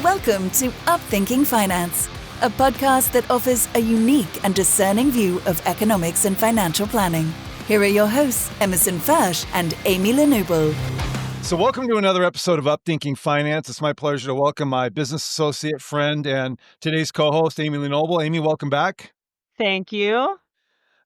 Welcome to Upthinking Finance, a podcast that offers a unique and discerning view of economics and financial planning. Here are your hosts, Emerson Fersch and Amy Lenubel. So welcome to another episode of Upthinking Finance. It's my pleasure to welcome my business associate, friend, and today's co-host, Amy Lenubel. Amy, welcome back. Thank you.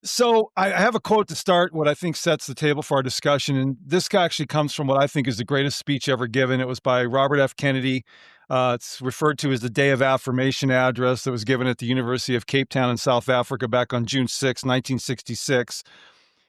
So I have a quote to start what I think sets the table for our discussion. And this actually comes from what I think is the greatest speech ever given. It was by Robert F. Kennedy. It's referred to as the Day of Affirmation address that was given at the University of Cape Town in South Africa back on June 6, 1966.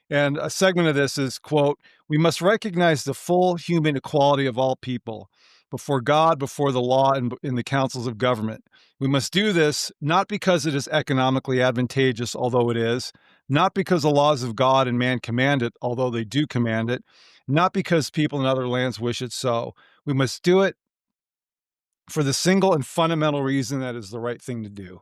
And a segment of this is, quote, "We must recognize the full human equality of all people before God, before the law, and in the councils of government. We must do this not because it is economically advantageous, although it is, not because the laws of God and man command it, although they do command it, not because people in other lands wish it so. We must do it for the single and fundamental reason that is the right thing to do."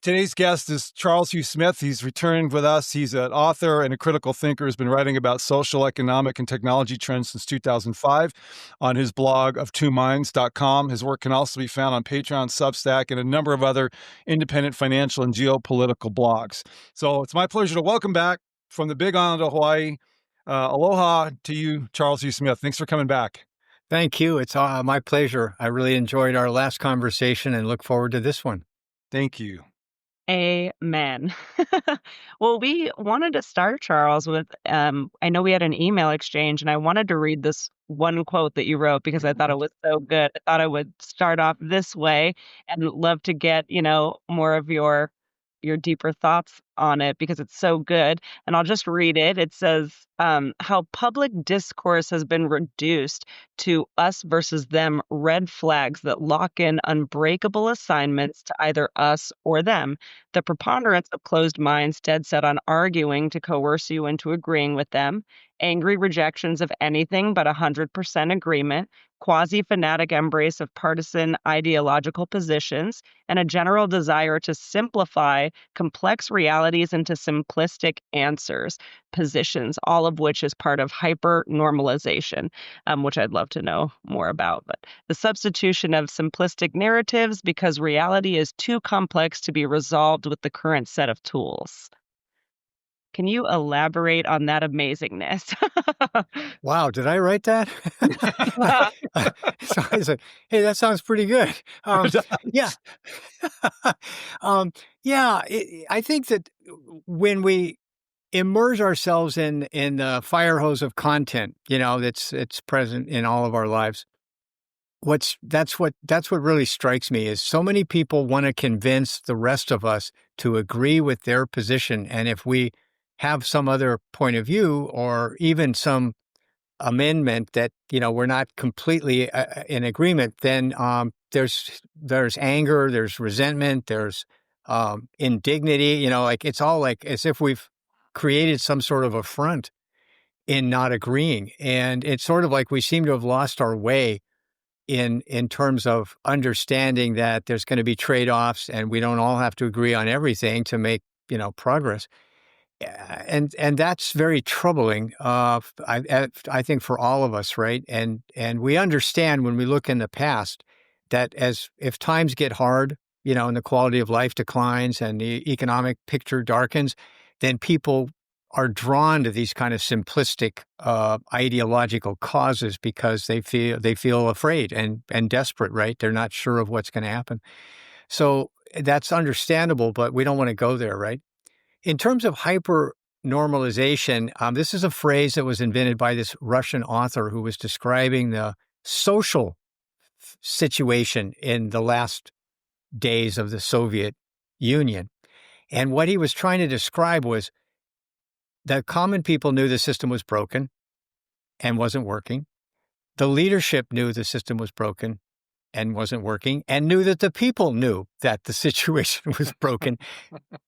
Today's guest is Charles Hugh Smith. He's returned with us. He's an author and a critical thinker. He's been writing about social, economic, and technology trends since 2005 on his blog of twominds.com. His work can also be found on Patreon, Substack, and a number of other independent financial and geopolitical blogs. So it's my pleasure to welcome back from the big island of Hawaii. Aloha to you, Charles Hugh Smith. Thanks for coming back. Thank you. It's my pleasure. I really enjoyed our last conversation and look forward to this one. Thank you. Amen. Well, we wanted to start, Charles, with I know we had an email exchange, and I wanted to read this one quote that you wrote because I thought it was so good. I thought I would start off this way and love to get, more of your deeper thoughts on it because it's so good. And I'll just read it. It says, how public discourse has been reduced to us versus them red flags that lock in unbreakable assignments to either us or them. The preponderance of closed minds dead set on arguing to coerce you into agreeing with them. Angry rejections of anything but 100% agreement. Quasi-fanatic embrace of partisan ideological positions, and a general desire to simplify complex realities into simplistic answers, positions, all of which is part of hyper-normalization, which I'd love to know more about. But the substitution of simplistic narratives because reality is too complex to be resolved with the current set of tools. Can you elaborate on that amazingness? Wow, did I write that? So I said, hey, that sounds pretty good. Yeah. I think that when we immerse ourselves in the fire hose of content, it's present in all of our lives. That's what really strikes me is so many people want to convince the rest of us to agree with their position. And if we have some other point of view or even some amendment that, we're not completely in agreement, then there's anger, there's resentment, there's indignity, it's all like as if we've created some sort of affront in not agreeing. And it's sort of like we seem to have lost our way in terms of understanding that there's going to be trade-offs and we don't all have to agree on everything to make, progress. And that's very troubling. I think for all of us, right? And we understand when we look in the past that if times get hard, and the quality of life declines and the economic picture darkens, then people are drawn to these kind of simplistic ideological causes because they feel afraid and desperate, right? They're not sure of what's going to happen. So that's understandable, but we don't want to go there, right? In terms of hyper-normalization, this is a phrase that was invented by this Russian author who was describing the social situation in the last days of the Soviet Union. And what he was trying to describe was the common people knew the system was broken and wasn't working. The leadership knew the system was broken and wasn't working, and knew that the people knew that the situation was broken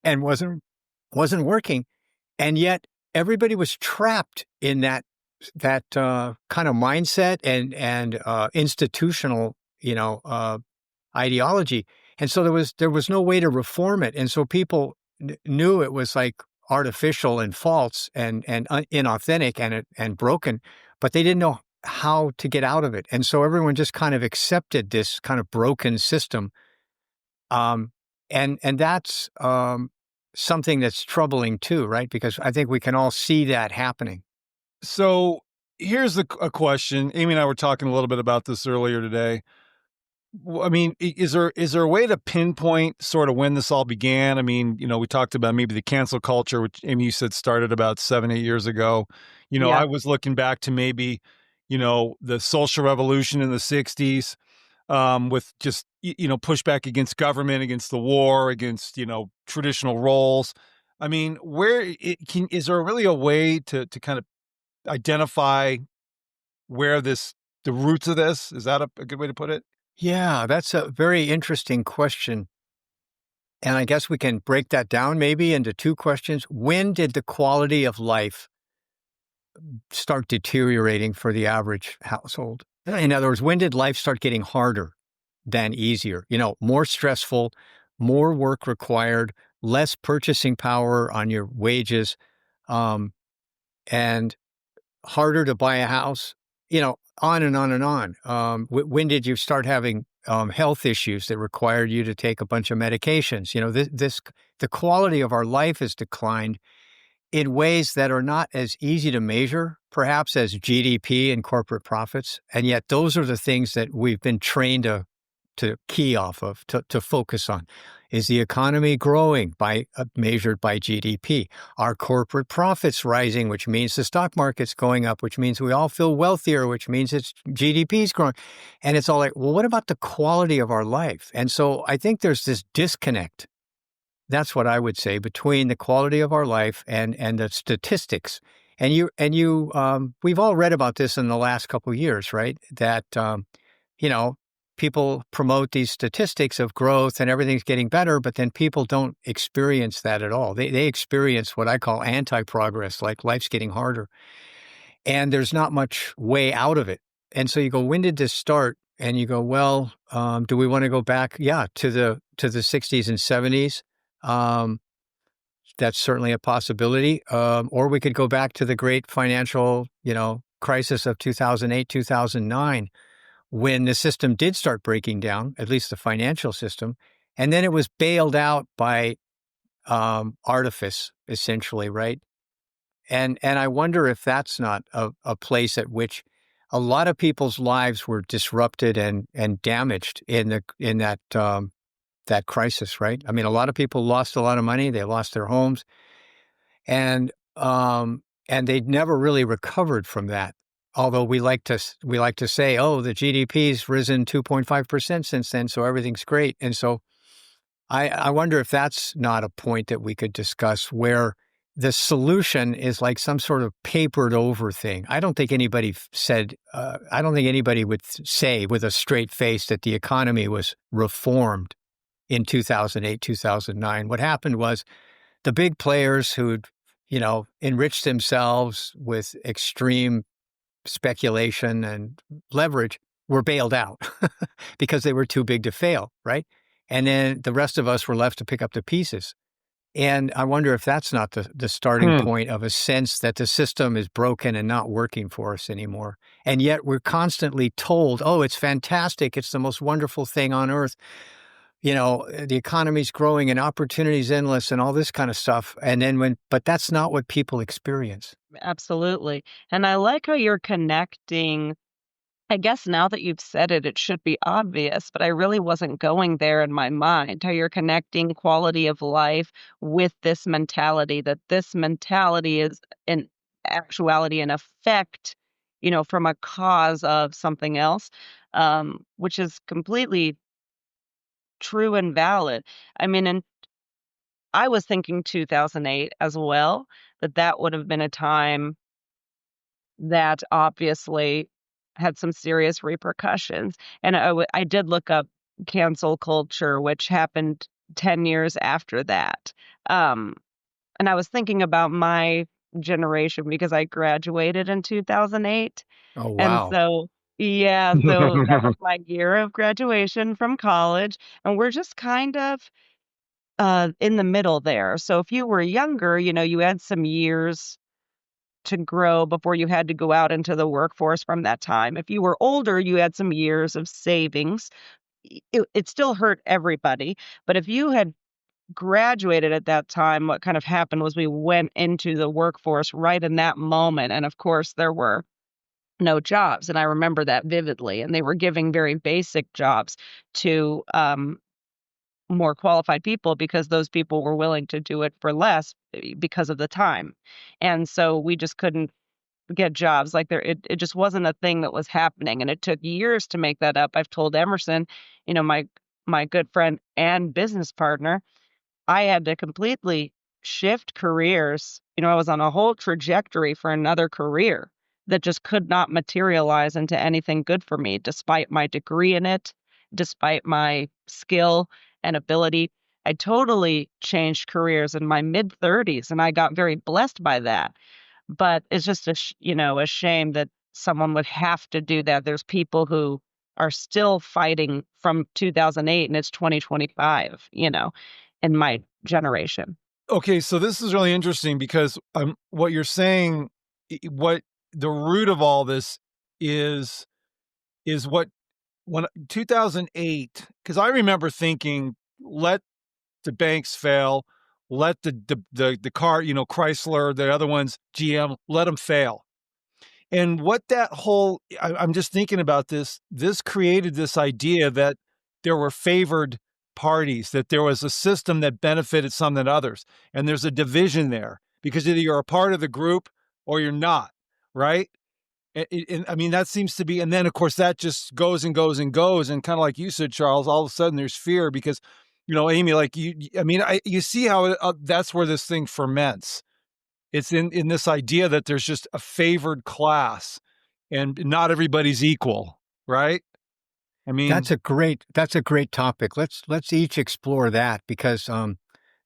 and wasn't working, and yet everybody was trapped in that kind of mindset and institutional, ideology, and so there was no way to reform it, and so people knew it was like artificial and false and inauthentic and broken, but they didn't know how to get out of it. And so everyone just kind of accepted this kind of broken system. And that's something that's troubling too, right? Because I think we can all see that happening. So here's a question. Amy and I were talking a little bit about this earlier today. I mean, is there a way to pinpoint sort of when this all began? I mean, we talked about maybe the cancel culture, which Amy, you said started about 7, 8 years ago. I Yeah. was looking back to maybe, the social revolution in the 60s, with just, pushback against government, against the war, against, traditional roles. I mean, is there really a way to kind of identify where the roots of this? Is that a good way to put it? Yeah, that's a very interesting question. And I guess we can break that down maybe into two questions. When did the quality of life start deteriorating for the average household? In other words, when did life start getting harder than easier? More stressful, more work required, less purchasing power on your wages, um, and harder to buy a house, on and on and on. When did you start having health issues that required you to take a bunch of medications? The quality of our life has declined in ways that are not as easy to measure, perhaps, as GDP and corporate profits. And yet those are the things that we've been trained to key off of, to focus on. Is the economy growing measured by GDP? Are corporate profits rising, which means the stock market's going up, which means we all feel wealthier, which means GDP's growing. And it's all like, well, what about the quality of our life? And so I think there's this disconnect. That's what I would say, between the quality of our life and the statistics. And we've all read about this in the last couple of years, right? That people promote these statistics of growth and everything's getting better, but then people don't experience that at all. They experience what I call anti-progress, like life's getting harder, and there's not much way out of it. And so you go, when did this start? And you go, well, do we want to go back? Yeah, to the 60s and 70s. That's certainly a possibility. Or we could go back to the great financial, crisis of 2008, 2009, when the system did start breaking down, at least the financial system. And then it was bailed out by artifice, essentially, right? And I wonder if that's not a place at which a lot of people's lives were disrupted and damaged in that crisis, right? I mean, a lot of people lost a lot of money. They lost their homes, and they'd never really recovered from that. Although we like to say, oh, the GDP's risen 2.5% since then, so everything's great. And so I wonder if that's not a point that we could discuss, where the solution is like some sort of papered over thing. I don't think anybody would say with a straight face that the economy was reformed in 2008, 2009. What happened was the big players who'd, enriched themselves with extreme speculation and leverage were bailed out because they were too big to fail, right? And then the rest of us were left to pick up the pieces. And I wonder if that's not the starting point of a sense that the system is broken and not working for us anymore. And yet we're constantly told, oh, it's fantastic. It's the most wonderful thing on earth. The economy's growing and opportunities endless and all this kind of stuff. And then but that's not what people experience. Absolutely. And I like how you're connecting. I guess now that you've said it, it should be obvious, but I really wasn't going there in my mind. How you're connecting quality of life with this mentality, that this mentality is in actuality an effect, from a cause of something else, which is completely true and valid. I mean, and I was thinking 2008 as well, that would have been a time that obviously had some serious repercussions. And I did look up cancel culture, which happened 10 years after that. Um, and I was thinking about my generation because I graduated in 2008. Oh, And wow. so, yeah, so that was my year of graduation from college. And we're just kind of in the middle there. So if you were younger, you had some years to grow before you had to go out into the workforce from that time. If you were older, you had some years of savings. It still hurt everybody. But if you had graduated at that time, what kind of happened was we went into the workforce right in that moment. And of course, there were no jobs. And I remember that vividly. And they were giving very basic jobs to more qualified people because those people were willing to do it for less because of the time. And so we just couldn't get jobs. Like it just wasn't a thing that was happening. And it took years to make that up. I've told Emerson, my good friend and business partner, I had to completely shift careers. I was on a whole trajectory for another career that just could not materialize into anything good for me, despite my degree in it, despite my skill and ability. I totally changed careers in my mid 30s, and I got very blessed by that. But it's just a shame that someone would have to do that. There's people who are still fighting from 2008, and it's 2025, in my generation. Okay, so this is really interesting because what you're saying, what the root of all this is what when 2008, because I remember thinking, let the banks fail, let the car, Chrysler, the other ones, GM, let them fail. And what that whole, I'm just thinking about this created this idea that there were favored parties, that there was a system that benefited some than others. And there's a division there because either you're a part of the group or you're not, right? And I mean, that seems to be, and then of course that just goes and goes and goes. And kind of like you said, Charles, all of a sudden there's fear because, Amy, like you see how that's where this thing ferments. It's in this idea that there's just a favored class and not everybody's equal, right? I mean, that's a great topic. Let's each explore that because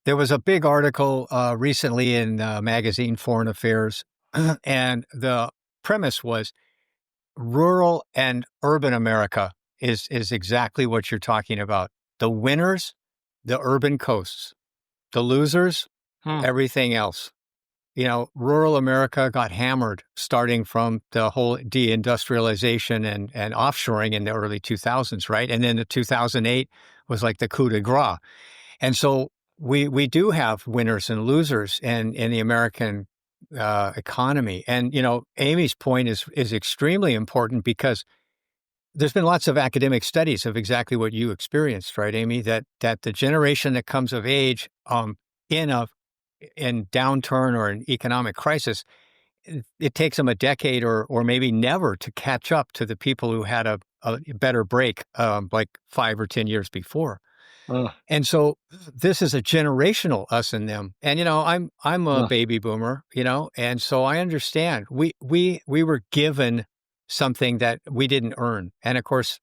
there was a big article recently in magazine Foreign Affairs, and the premise was rural and urban America is exactly what you're talking about. The winners, the urban coasts. The losers, everything else. Rural America got hammered starting from the whole deindustrialization and offshoring in the early 2000s, right? And then the 2008 was like the coup de grace. And so we do have winners and losers in the American economy. And, Amy's point is extremely important because there's been lots of academic studies of exactly what you experienced, right, Amy? That the generation that comes of age in downturn or an economic crisis, it takes them a decade or maybe never to catch up to the people who had a better break like 5 or 10 years before. And so this is a generational us and them. And, I'm a baby boomer, and so I understand we were given something that we didn't earn. And of course,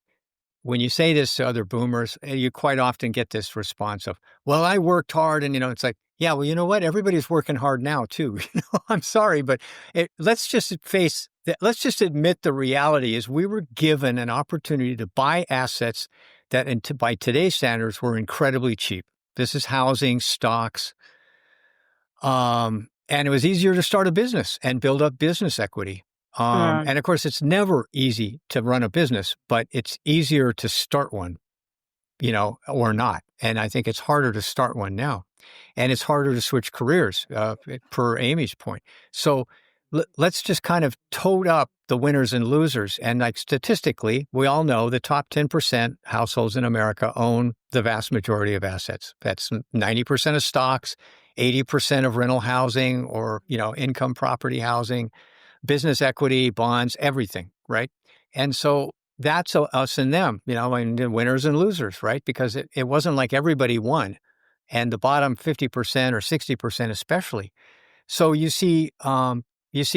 when you say this to other boomers, you quite often get this response of, well, I worked hard. And, it's like, yeah, well, you know what? Everybody's working hard now, too. I'm sorry, but let's just admit the reality is we were given an opportunity to buy assets that by today's standards were incredibly cheap. This is housing, stocks. And it was easier to start a business and build up business equity. And of course, it's never easy to run a business, but it's easier to start one, or not. And I think it's harder to start one now. And it's harder to switch careers, per Amy's point. So let's just kind of tote up the winners and losers. And like statistically, we all know the top 10% households in America own the vast majority of assets. That's 90% of stocks, 80% of rental housing or, income property housing, business equity, bonds, everything, right? And so that's us and them, and winners and losers, right? Because it wasn't like everybody won. And the bottom 50% or 60% especially. So you see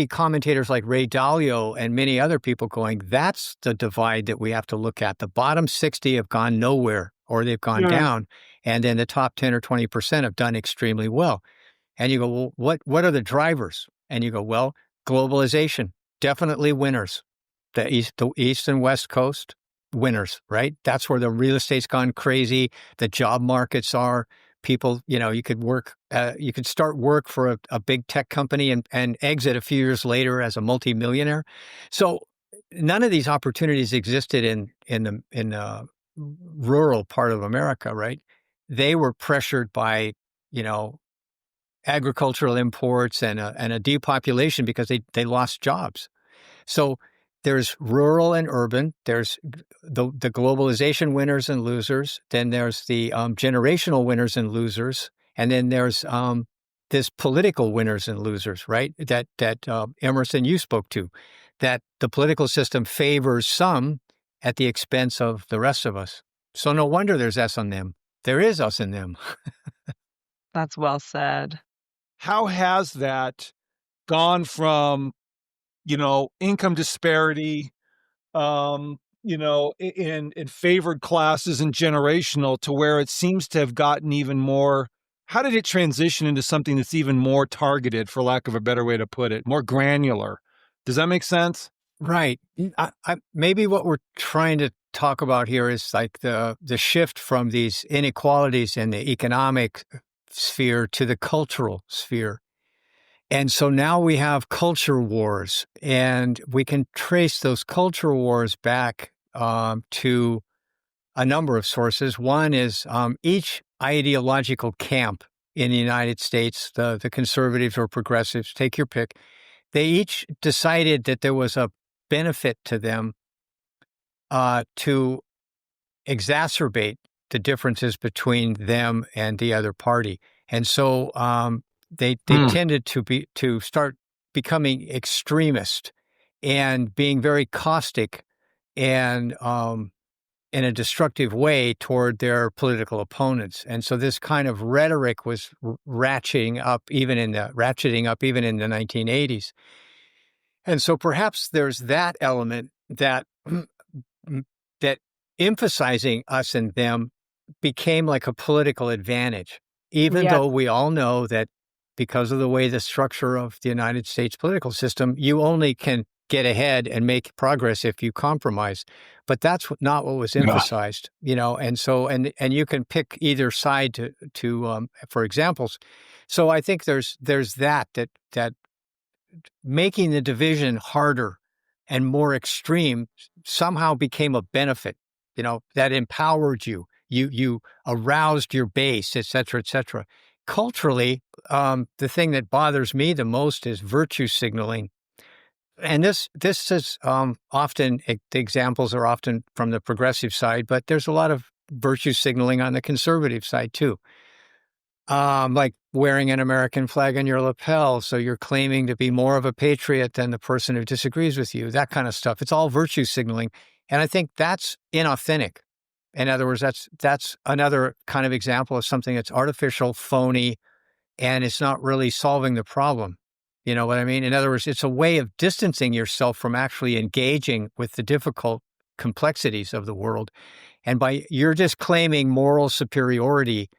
commentators like Ray Dalio and many other people going, that's the divide that we have to look at. The bottom 60 have gone nowhere or they've gone down. And then the top 10 or 20% have done extremely well. And you go, well, what are the drivers? And you go, well, globalization, definitely winners. The East and West Coast, winners, right? That's where the real estate's gone crazy. The job markets are. people, you could you could start work for a big tech company and exit a few years later as a multimillionaire. So none of these opportunities existed in the rural part of America, right? They were pressured by, agricultural imports and a depopulation because they lost jobs. So there's rural and urban. There's the globalization winners and losers. Then there's the generational winners and losers. And then there's this political winners and losers, right? That Emerson, you spoke to, that the political system favors some at the expense of the rest of us. So no wonder there's us and them. There is us and them. That's well said. How has that gone from, income disparity, in favored classes and generational to where it seems to have gotten even more? How did it transition into something that's even more targeted, for lack of a better way to put it, more granular? Does that make sense? Right. Maybe what we're trying to talk about here is like the shift from these inequalities in the economic sphere to the cultural sphere. And so now we have culture wars, and we can trace those culture wars back to a number of sources. One is each ideological camp in the United States, the conservatives or progressives, take your pick, they each decided that there was a benefit to them to exacerbate the differences between them and the other party. And so they tended to start becoming extremist and being very caustic and in a destructive way toward their political opponents. And so this kind of rhetoric was ratcheting up even in the 1980s. And so perhaps there's that element that that emphasizing us and them became like a political advantage, even Yes. though we all know that because of the way the structure of the United States political system, you only can get ahead and make progress if you compromise. But that's not what was emphasized, and so, and you can pick either side to for examples. So I think there's that making the division harder and more extreme somehow became a benefit, that empowered you. You aroused your base, et cetera, et cetera. Culturally, the thing that bothers me the most is virtue signaling. And this is often, the examples are often from the progressive side, but there's a lot of virtue signaling on the conservative side too. Like wearing an American flag on your lapel, so you're claiming to be more of a patriot than the person who disagrees with you, that kind of stuff. It's all virtue signaling. And I think that's inauthentic. In other words, that's another kind of example of something that's artificial, phony, and it's not really solving the problem. You know what I mean? In other words, it's a way of distancing yourself from actually engaging with the difficult complexities of the world. And you're just claiming moral superiority,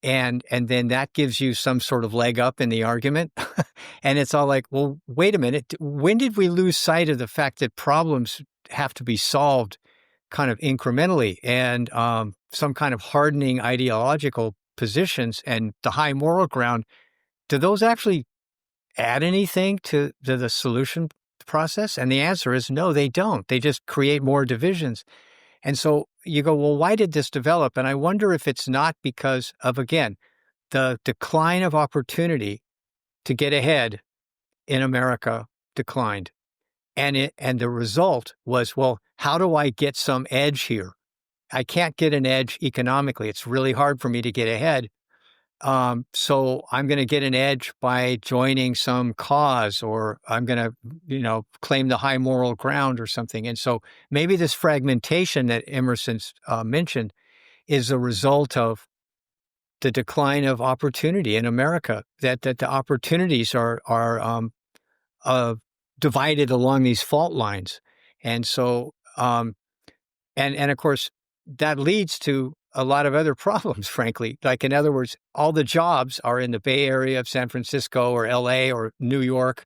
and then that gives you some sort of leg up in the argument. And it's all like, well, wait a minute. When did we lose sight of the fact that problems have to be solved kind of incrementally, and some kind of hardening ideological positions and the high moral ground, do those actually add anything to the solution process? And the answer is no, they don't. They just create more divisions. And so you go, well, why did this develop? And I wonder if it's not because of, again, the decline of opportunity to get ahead in America declined. And the result was, well, how do I get some edge here? I can't get an edge economically. It's really hard for me to get ahead. So I'm going to get an edge by joining some cause, or I'm going to, claim the high moral ground or something. And so maybe this fragmentation that Emerson's mentioned is a result of the decline of opportunity in America, that the opportunities are divided along these fault lines. And so, and of course, that leads to a lot of other problems, frankly. Like, in other words, all the jobs are in the Bay Area of San Francisco or LA or New York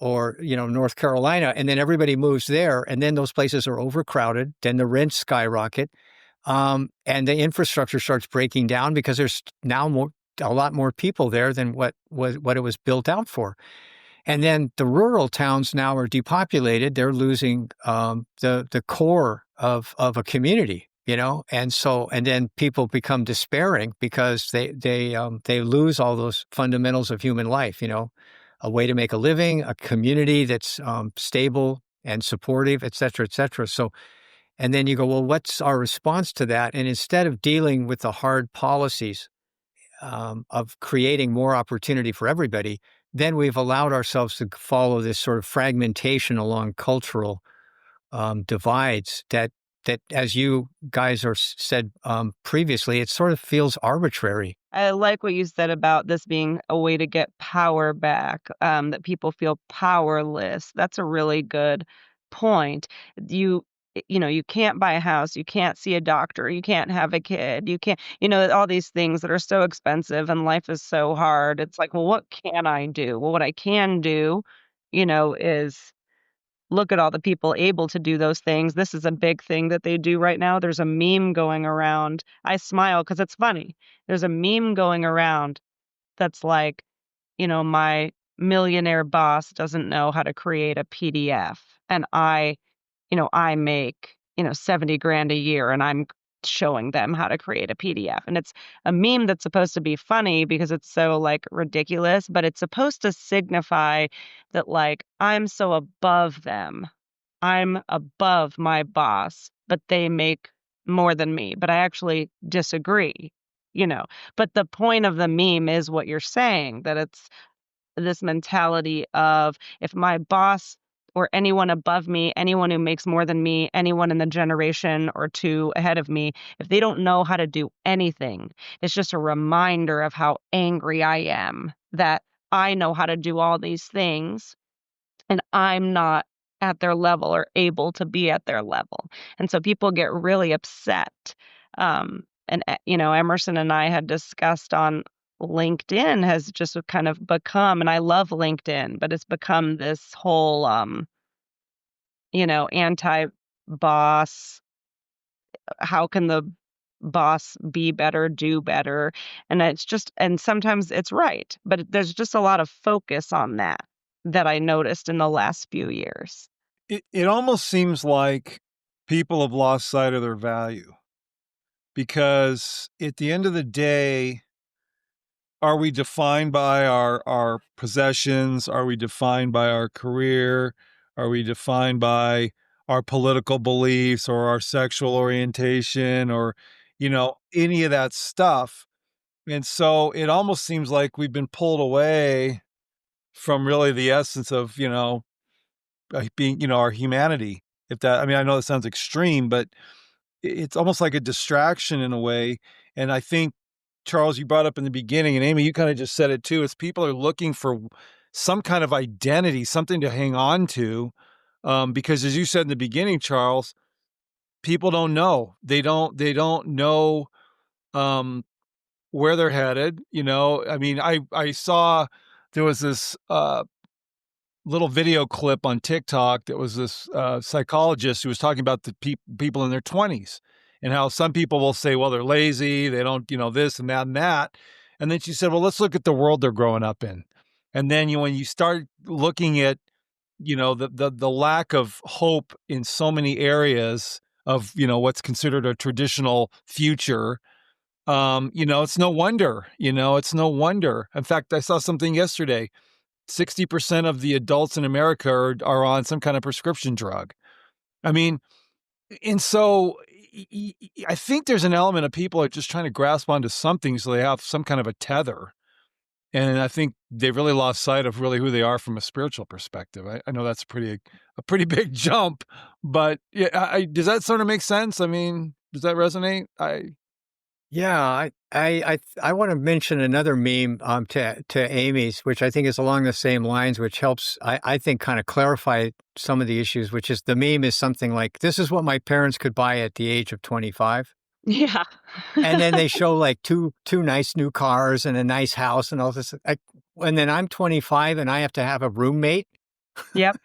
or, North Carolina. And then everybody moves there. And then those places are overcrowded. Then the rents skyrocket. and the infrastructure starts breaking down because there's now a lot more people there than what it was built out for. And then the rural towns now are depopulated. They're losing the core of a community, and then people become despairing because they lose all those fundamentals of human life, a way to make a living, a community that's stable and supportive, et cetera, et cetera. So, and then you go, well, what's our response to that? And instead of dealing with the hard policies of creating more opportunity for everybody, then we've allowed ourselves to follow this sort of fragmentation along cultural divides that, as you guys said previously, it sort of feels arbitrary. I like what you said about this being a way to get power back, that people feel powerless. That's a really good point. You can't buy a house, you can't see a doctor, you can't have a kid, you can't, all these things that are so expensive and life is so hard. It's like, well, what can I do? Well, what I can do, is look at all the people able to do those things. This is a big thing that they do right now. There's a meme going around. I smile because it's funny. There's a meme going around that's like, my millionaire boss doesn't know how to create a PDF. And I make, 70 grand a year and I'm showing them how to create a PDF. And it's a meme that's supposed to be funny because it's so like ridiculous, but it's supposed to signify that like I'm so above them. I'm above my boss, but they make more than me. But I actually disagree, you know. But the point of the meme is what you're saying, that it's this mentality of if my boss or anyone above me, anyone who makes more than me, anyone in the generation or two ahead of me, if they don't know how to do anything, it's just a reminder of how angry I am that I know how to do all these things and I'm not at their level or able to be at their level. And so people get really upset. Emerson and I had discussed on LinkedIn has just kind of become, and I love LinkedIn, but it's become this whole, anti-boss. How can the boss be better, do better? And sometimes it's right, but there's just a lot of focus on that I noticed in the last few years. It almost seems like people have lost sight of their value, because at the end of the day, are we defined by our possessions? Are we defined by our career? Are we defined by our political beliefs or our sexual orientation or, any of that stuff? And so it almost seems like we've been pulled away from really the essence of, being, our humanity. I know that sounds extreme, but it's almost like a distraction in a way. And I think, Charles, you brought up in the beginning, and Amy, you kind of just said it too, is people are looking for some kind of identity, something to hang on to. Because as you said in the beginning, Charles, people don't know. They don't know where they're headed. I saw there was this little video clip on TikTok that was this psychologist who was talking about the people in their 20s and how some people will say, well, they're lazy, they don't, this and that and that. And then she said, well, let's look at the world they're growing up in. And then when you start looking at, the lack of hope in so many areas of, what's considered a traditional future, it's no wonder, it's no wonder. In fact, I saw something yesterday. 60% of the adults in America are on some kind of prescription drug. And so I think there's an element of people are just trying to grasp onto something so they have some kind of a tether. And I think they've really lost sight of really who they are from a spiritual perspective. I know that's a pretty big jump, but yeah, does that sort of make sense? Does that resonate? Yeah, I want to mention another meme to Amy's, which I think is along the same lines, which helps, I think, kind of clarify some of the issues, which is the meme is something like, this is what my parents could buy at the age of 25. Yeah. And then they show like two nice new cars and a nice house and all this. And then I'm 25 and I have to have a roommate. Yep.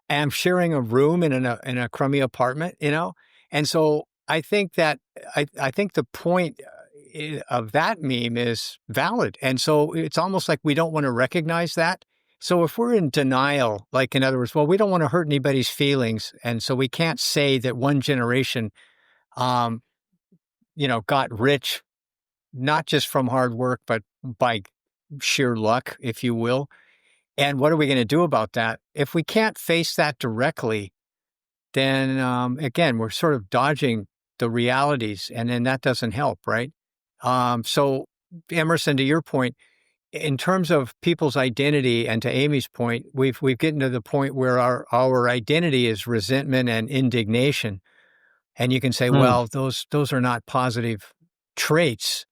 And I'm sharing a room in a crummy apartment, And so I think that I think the point of that meme is valid. And so it's almost like we don't want to recognize that. So if we're in denial, like in other words, well, we don't want to hurt anybody's feelings. And so we can't say that one generation, um, got rich, not just from hard work, but by sheer luck, if you will. And what are we going to do about that? If we can't face that directly, then again, we're sort of dodging the realities, and then that doesn't help, right? So, Emerson, to your point, in terms of people's identity, and to Amy's point, we've gotten to the point where our identity is resentment and indignation, and you can say, Mm. well, those are not positive traits,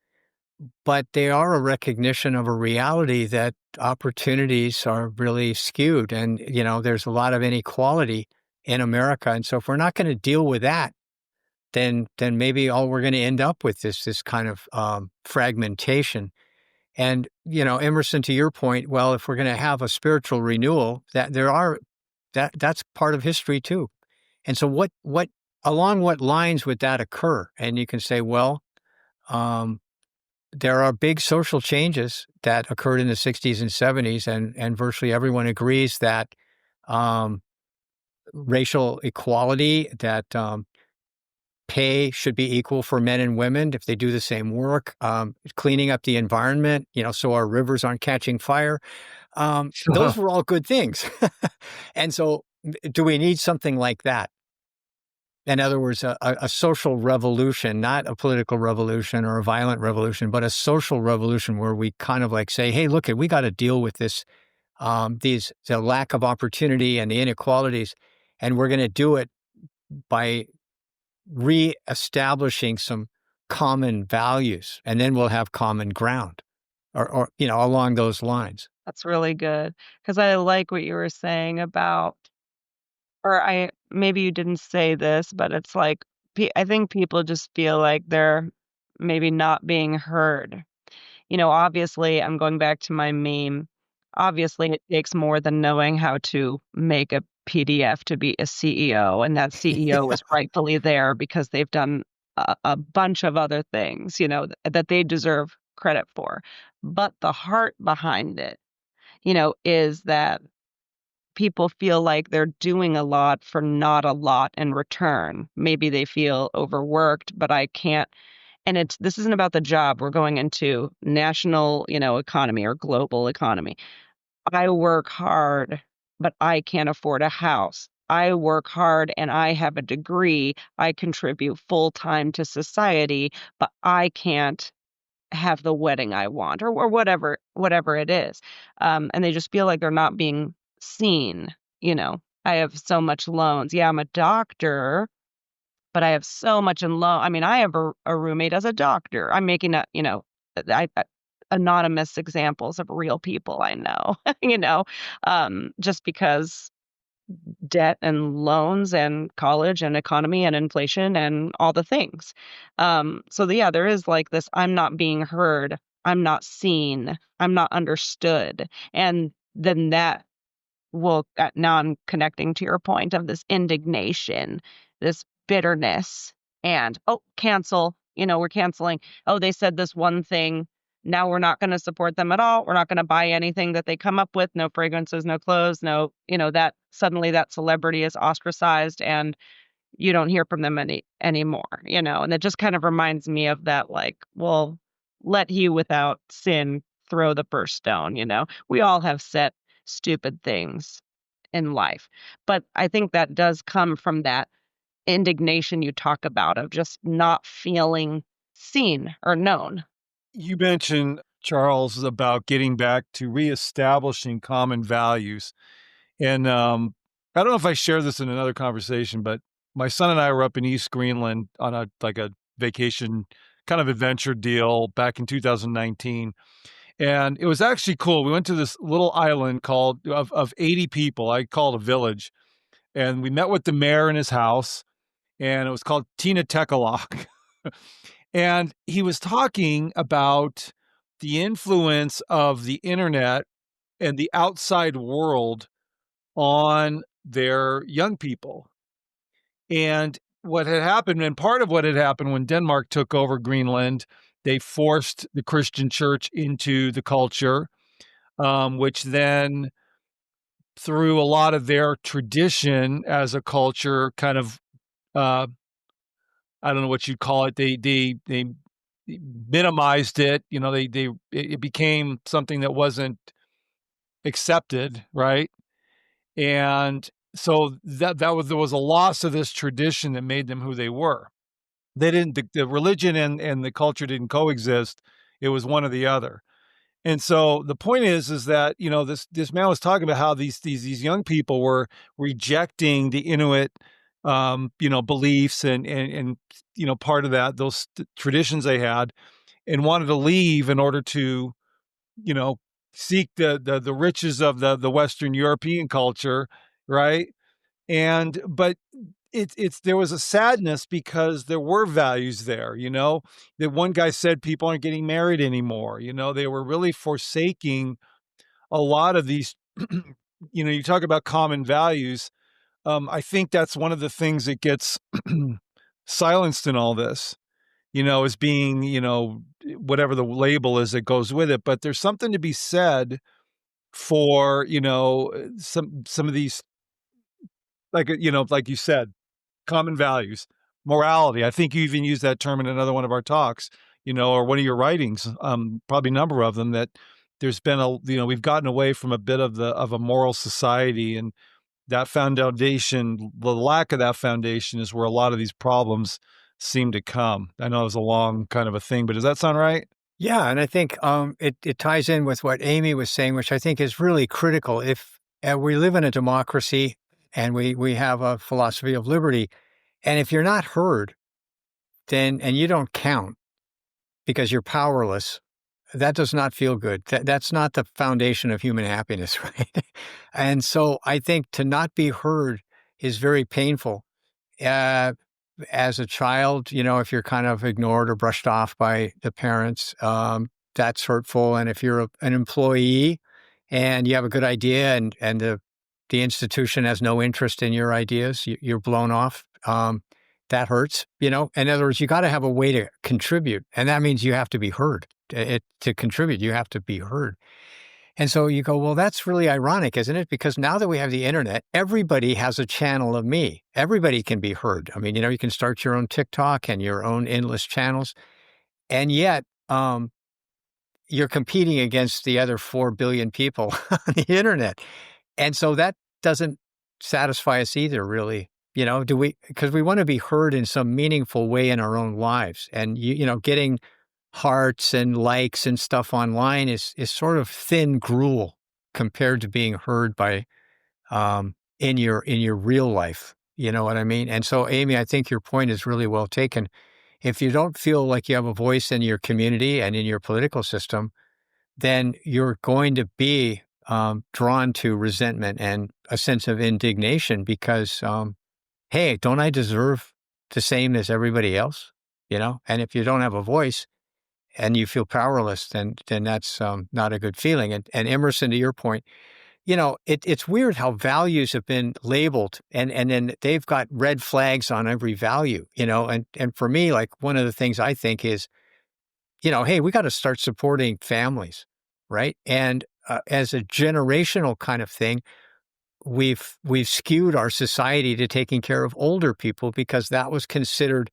but they are a recognition of a reality that opportunities are really skewed, and there's a lot of inequality in America, and so if we're not going to deal with that, then maybe all we're going to end up with is this kind of fragmentation. And Emerson, to your point, well, if we're going to have a spiritual renewal, that's part of history too. And so what along what lines would that occur? And you can say, well, um, there are big social changes that occurred in the 60s and 70s, and virtually everyone agrees that um, racial equality, that pay should be equal for men and women if they do the same work, cleaning up the environment, so our rivers aren't catching fire. Those were all good things. And so, do we need something like that? In other words, a social revolution, not a political revolution or a violent revolution, but a social revolution where we kind of like say, hey, look, we got to deal with this, the lack of opportunity and the inequalities, and we're going to do it by reestablishing some common values, and then we'll have common ground, or along those lines. That's really good because I like what you were saying about or I maybe you didn't say this, but it's like I think people just feel like they're maybe not being heard. Obviously, I'm going back to my meme. Obviously, it takes more than knowing how to make a PDF to be a CEO, and that CEO Yeah. is rightfully there because they've done a bunch of other things, that they deserve credit for. But the heart behind it, is that people feel like they're doing a lot for not a lot in return. Maybe they feel overworked, but I can't this isn't about the job. We're going into national, economy or global economy. I work hard, but I can't afford a house. I work hard and I have a degree. I contribute full time to society, but I can't have the wedding I want or whatever it is. And they just feel like they're not being seen, you know. I have so much loans. Yeah, I'm a doctor, but I have so much in loan. I mean, I have a roommate as a doctor. I'm making a, anonymous examples of real people I know, just because debt and loans and college and economy and inflation and all the things. Yeah, there is like this I'm not being heard, I'm not seen, I'm not understood. And then that will, now I'm connecting to your point of this indignation, this bitterness, and oh, cancel. We're canceling. Oh, they said this one thing. Now we're not going to support them at all. We're not going to buy anything that they come up with. No fragrances, no clothes, no, that suddenly that celebrity is ostracized and you don't hear from them anymore, and it just kind of reminds me of that, like, well, let he without sin throw the first stone, we all have said stupid things in life. But I think that does come from that indignation you talk about of just not feeling seen or known. You mentioned, Charles, about getting back to reestablishing common values. And I don't know if I shared this in another conversation, but my son and I were up in East Greenland on a vacation kind of adventure deal back in 2019. And it was actually cool. We went to this little island called of 80 people. I call it a village. And we met with the mayor in his house, and it was called Tina Tekalak. And he was talking about the influence of the internet and the outside world on their young people. And what had happened, and part of what had happened when Denmark took over Greenland, they forced the Christian church into the culture, which then, through a lot of their tradition as a culture, kind of, I don't know what you'd call it. They minimized it. It became something that wasn't accepted, right? And so there was a loss of this tradition that made them who they were. They didn't the religion and the culture didn't coexist. It was one or the other. And so the point is that, this man was talking about how these young people were rejecting the Inuit, beliefs and part of that, those traditions they had, and wanted to leave in order to, you know, seek the riches of the Western European culture, right? But it's there was a sadness because there were values there, that one guy said people aren't getting married anymore. They were really forsaking a lot of these, you talk about common values. I think that's one of the things that gets silenced in all this, as being, whatever the label is that goes with it. But there's something to be said for, some of these, like you said, common values, morality. I think you even used that term in another one of our talks, or one of your writings, probably a number of them, that there's been we've gotten away from a bit of a moral society, and that foundation, the lack of that foundation is where a lot of these problems seem to come. I know it was a long kind of a thing, but does that sound right? Yeah, and I think it ties in with what Amy was saying, which I think is really critical. If we live in a democracy and we have a philosophy of liberty, and if you're not heard, and you don't count because you're powerless, that does not feel good. That's not the foundation of human happiness, right? And so I think to not be heard is very painful. As a child, if you're kind of ignored or brushed off by the parents, that's hurtful. And if you're an employee and you have a good idea and the institution has no interest in your ideas, you're blown off. That hurts. In other words, you got to have a way to contribute, and that means you have to be heard. To contribute, you have to be heard. And so you go, well, that's really ironic, isn't it? Because now that we have the internet, everybody has a channel of me. Everybody can be heard. I mean, you can start your own TikTok and your own endless channels. And yet, you're competing against the other 4 billion people on the internet. And so that doesn't satisfy us either, really. Because we want to be heard in some meaningful way in our own lives. And, getting hearts and likes and stuff online is sort of thin gruel compared to being heard by in your real life. You know what I mean? And so, Amy, I think your point is really well taken. If you don't feel like you have a voice in your community and in your political system, then you're going to be drawn to resentment and a sense of indignation because, hey, don't I deserve the same as everybody else? And if you don't have a voice, and you feel powerless, then that's not a good feeling. And Emerson, to your point, it's weird how values have been labeled, and then they've got red flags on every value. And for me, like one of the things I think is, hey, we got to start supporting families, right? And as a generational kind of thing, we've skewed our society to taking care of older people because that was considered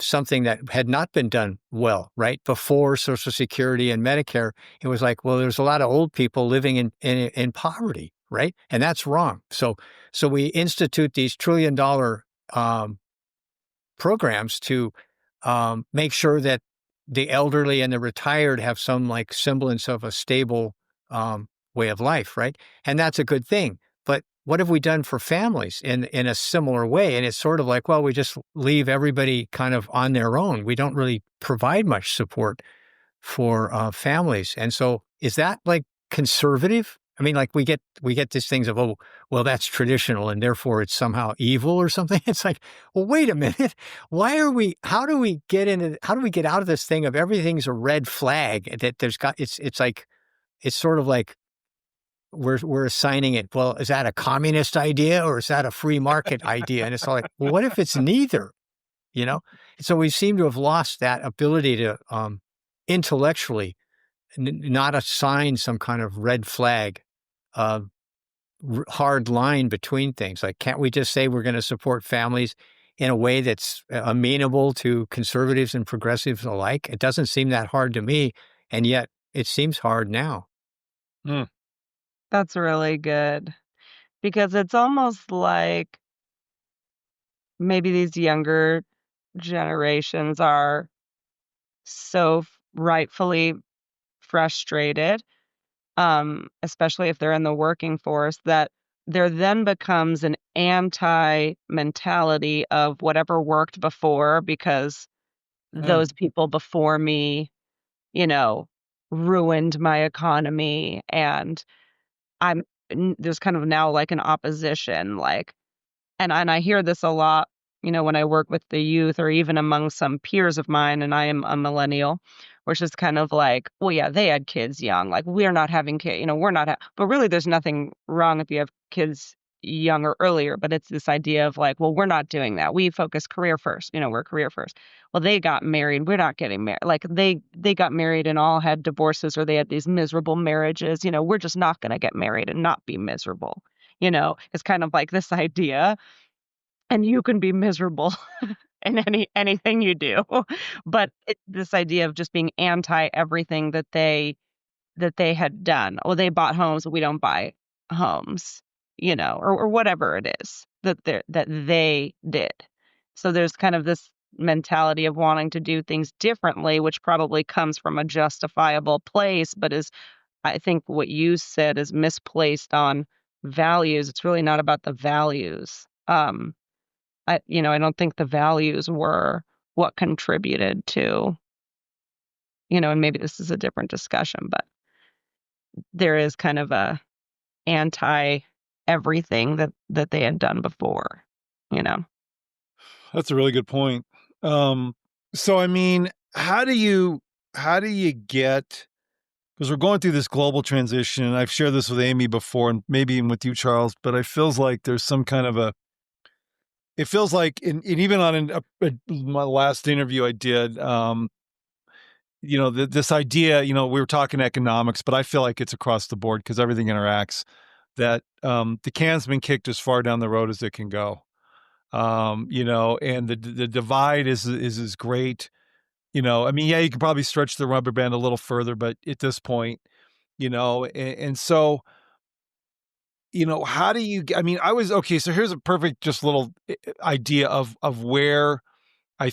something that had not been done well, right? Before Social Security and Medicare, it was like, well, there's a lot of old people living in poverty, right? And that's wrong. So we institute these $1 trillion programs to make sure that the elderly and the retired have some like semblance of a stable way of life, right? And that's a good thing. But what have we done for families in a similar way? And it's sort of like, well, we just leave everybody kind of on their own. We don't really provide much support for families. And so is that like conservative? I mean, like we get these things of, oh, well, that's traditional and therefore it's somehow evil or something. It's like, well, wait a minute. How do we get out of this thing of everything's a red flag that it's sort of like we're assigning it. Well, is that a communist idea or is that a free market idea? And it's all like, well, what if it's neither? You know, so we seem to have lost that ability to intellectually not assign some kind of red flag, hard line between things. Like, can't we just say we're going to support families in a way that's amenable to conservatives and progressives alike? It doesn't seem that hard to me, and yet it seems hard now. Mm. That's really good because it's almost like maybe these younger generations are so rightfully frustrated, especially if they're in the working force, that there then becomes an anti mentality of whatever worked before because Mm. those people before me, you know, ruined my economy. And there's kind of now like an opposition, like, and I hear this a lot, when I work with the youth or even among some peers of mine, and I am a millennial, which is kind of like, well, yeah, they had kids young. Like, we're not having kids, we're not, but really there's nothing wrong if you have kids young or earlier, but it's this idea of like, well, we're not doing that. We focus career first, we're career first. Well, they got married. We're not getting married. Like they got married and all had divorces or they had these miserable marriages. We're just not going to get married and not be miserable. It's kind of like this idea, and you can be miserable in anything you do. But this idea of just being anti everything that they had done. Oh, they bought homes, we don't buy homes, or whatever it is that they did. So there's kind of this mentality of wanting to do things differently, which probably comes from a justifiable place, but is, I think what you said, is misplaced on values. It's really not about the values. I don't think the values were what contributed to, and maybe this is a different discussion, but there is kind of a anti everything that they had done before, you know. That's a really good point. So I mean, how do you get, because we're going through this global transition, and I've shared this with Amy before and maybe even with you, Charles, but it feels like there's some kind of it feels like, and even on my last interview I did, this idea, we were talking economics, but I feel like it's across the board because everything interacts, that the can's been kicked as far down the road as it can go. And the divide is as great. I mean, yeah, you could probably stretch the rubber band a little further, but at this point, and so, how do you, I mean, okay, so here's a perfect, just little idea of where I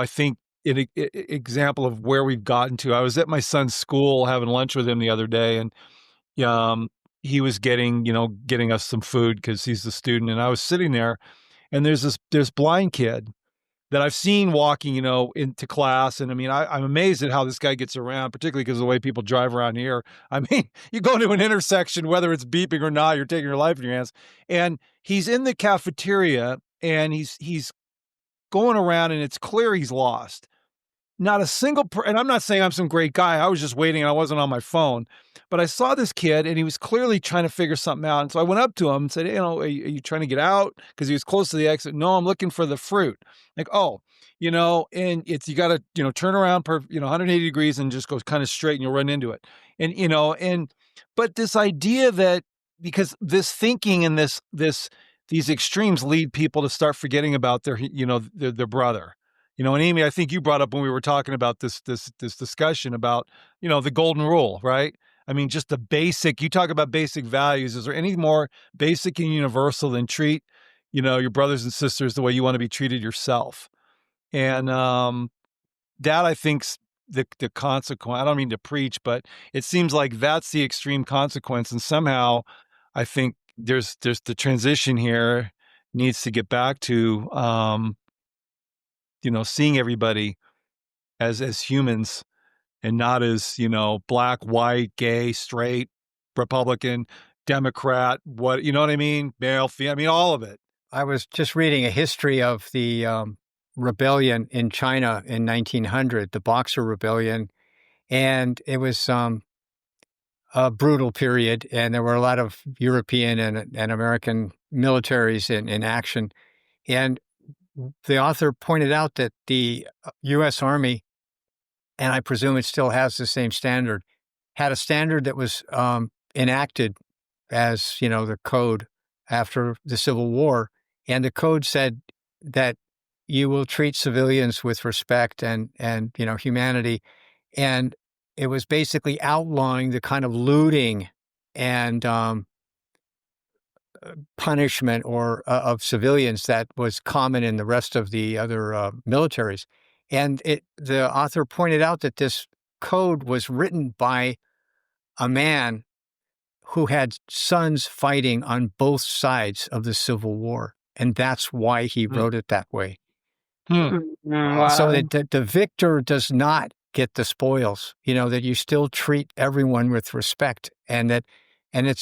think example of where we've gotten to. I was at my son's school having lunch with him the other day, and um, he was getting us some food because he's the student, and I was sitting there, and there's this blind kid that I've seen walking, into class. And I mean, I'm amazed at how this guy gets around, particularly because of the way people drive around here. I mean, you go to an intersection, whether it's beeping or not, you're taking your life in your hands. And he's in the cafeteria and he's going around, and it's clear he's lost. Not a single and I'm not saying I'm some great guy. I was just waiting and I wasn't on my phone. But I saw this kid and he was clearly trying to figure something out. And so I went up to him and said, hey, are you trying to get out? Because he was close to the exit. No, I'm looking for the fruit. Like, oh, and you got to, turn around 180 degrees and just go kind of straight and you'll run into it. And but this idea that, because this thinking and these extremes lead people to start forgetting about their brother. And Amy, I think you brought up when we were talking about this discussion about, the golden rule, right? I mean, just you talk about basic values. Is there any more basic and universal than treat, your brothers and sisters the way you want to be treated yourself? And that, I think's the consequence. I don't mean to preach, but it seems like that's the extreme consequence. And somehow I think there's the transition here needs to get back to, seeing everybody as humans and not as, black, white, gay, straight, Republican, Democrat, you know what I mean? Male, female, I mean, all of it. I was just reading a history of the rebellion in China in 1900, the Boxer Rebellion, and it was brutal period, and there were a lot of European and American militaries in action. And the author pointed out that the U.S. Army, and I presume it still has the same standard, had a standard that was enacted as, the code after the Civil War. And the code said that you will treat civilians with respect and humanity. And it was basically outlawing the kind of looting and punishment of civilians that was common in the rest of the other militaries. And the author pointed out that this code was written by a man who had sons fighting on both sides of the Civil War. And that's why he wrote it that way. Hmm. Wow. So that the victor does not get the spoils, that you still treat everyone with respect. And it